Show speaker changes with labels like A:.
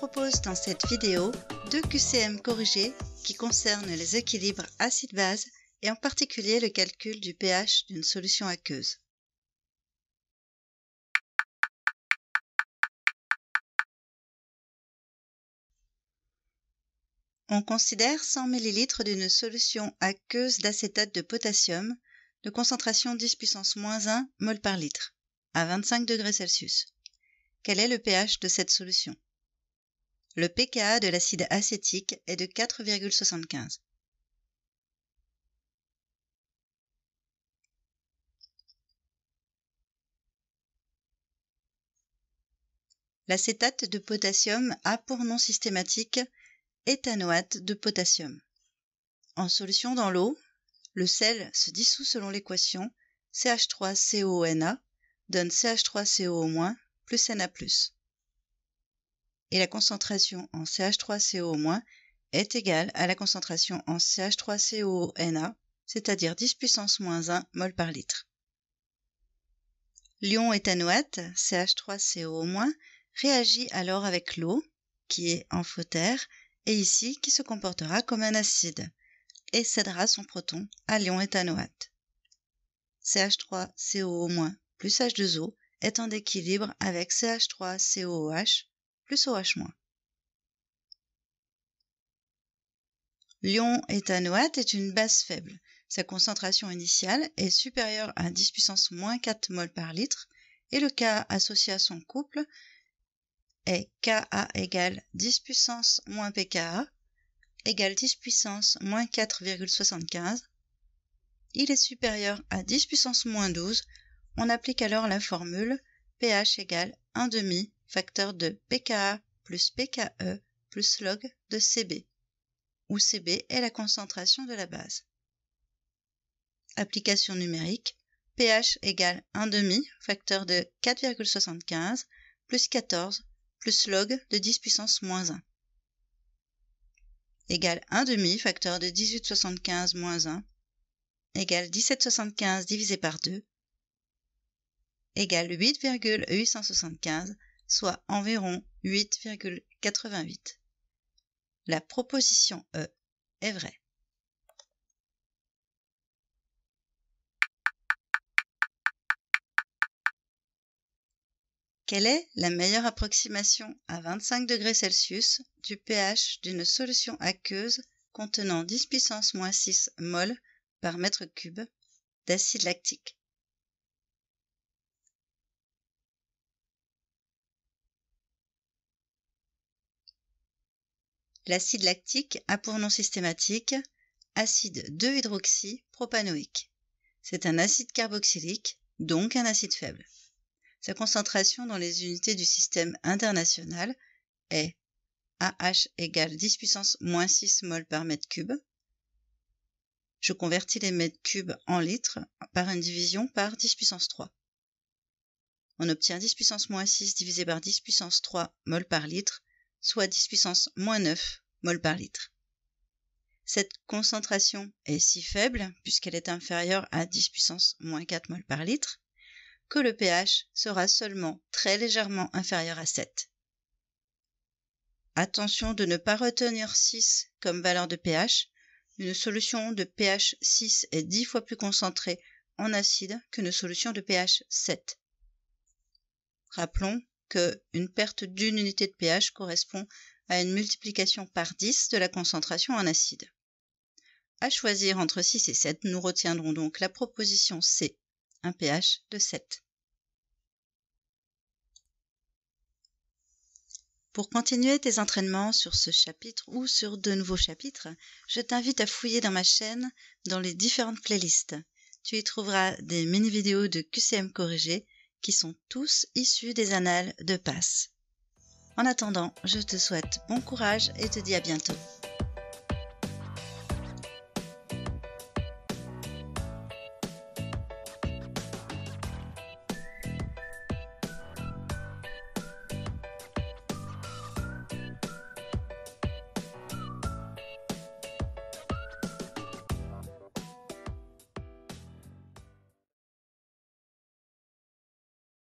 A: propose dans cette vidéo 2 QCM corrigés qui concernent les équilibres acide-base et en particulier le calcul du pH d'une solution aqueuse. On considère 100 ml d'une solution aqueuse d'acétate de potassium de concentration 10 puissance moins 1 mol par litre à 25 degrés Celsius. Quel est le pH de cette solution? Le pKa de l'acide acétique est de 4,75. L'acétate de potassium a pour nom systématique éthanoate de potassium. En solution dans l'eau, le sel se dissout selon l'équation CH3CONa donne CH3CO- plus Na+. Et la concentration en CH3CO- est égale à la concentration en CH3CONa, c'est-à-dire 10 puissance moins 1 mol par litre. L'ion éthanoate, CH3CO-, réagit alors avec l'eau, qui est amphotère, et ici qui se comportera comme un acide, et cédera son proton à l'ion éthanoate. CH3CO- plus H2O est en équilibre avec CH3COOH plus OH-. L'ion éthanoate est une base faible. Sa concentration initiale est supérieure à 10 puissance moins 4 mol par litre et le Ka associé à son couple est Ka égale 10 puissance moins pKa égale 10 puissance moins 4,75. Il est supérieur à 10 puissance moins 12. On applique alors la formule pH égale 1/2 facteur de pKa plus pKe plus log de Cb, où Cb est la concentration de la base. Application numérique, pH égale 1/2 facteur de 4,75 plus 14 plus log de 10 puissance moins 1 égale 1/2 facteur de 1875 moins 1 égale 1775 divisé par 2 égale 8,875, soit environ 8,88. La proposition E est vraie. Quelle est la meilleure approximation à 25 degrés Celsius du pH d'une solution aqueuse contenant 10 puissance moins 6 mol par mètre cube d'acide lactique? L'acide lactique a pour nom systématique acide 2-hydroxypropanoïque. C'est un acide carboxylique, donc un acide faible. Sa concentration dans les unités du système international est AH égale 10 puissance moins 6 mol par mètre cube. Je convertis les mètres cubes en litres par une division par 10 puissance 3. On obtient 10 puissance moins 6 divisé par 10 puissance 3 mol par litre, soit 10 puissance moins 9 mol par litre. Cette concentration est si faible, puisqu'elle est inférieure à 10 puissance moins 4 mol par litre, que le pH sera seulement très légèrement inférieur à 7. Attention de ne pas retenir 6 comme valeur de pH. Une solution de pH 6 est 10 fois plus concentrée en acide qu'une solution de pH 7. Rappelons qu'une perte d'une unité de pH correspond à une multiplication par 10 de la concentration en acide. À choisir entre 6 et 7, nous retiendrons donc la proposition C, un pH de 7. Pour continuer tes entraînements sur ce chapitre ou sur de nouveaux chapitres, je t'invite à fouiller dans ma chaîne dans les différentes playlists. Tu y trouveras des mini-vidéos de QCM corrigés qui sont tous issus des annales de PASS. En attendant, je te souhaite bon courage et te dis à bientôt.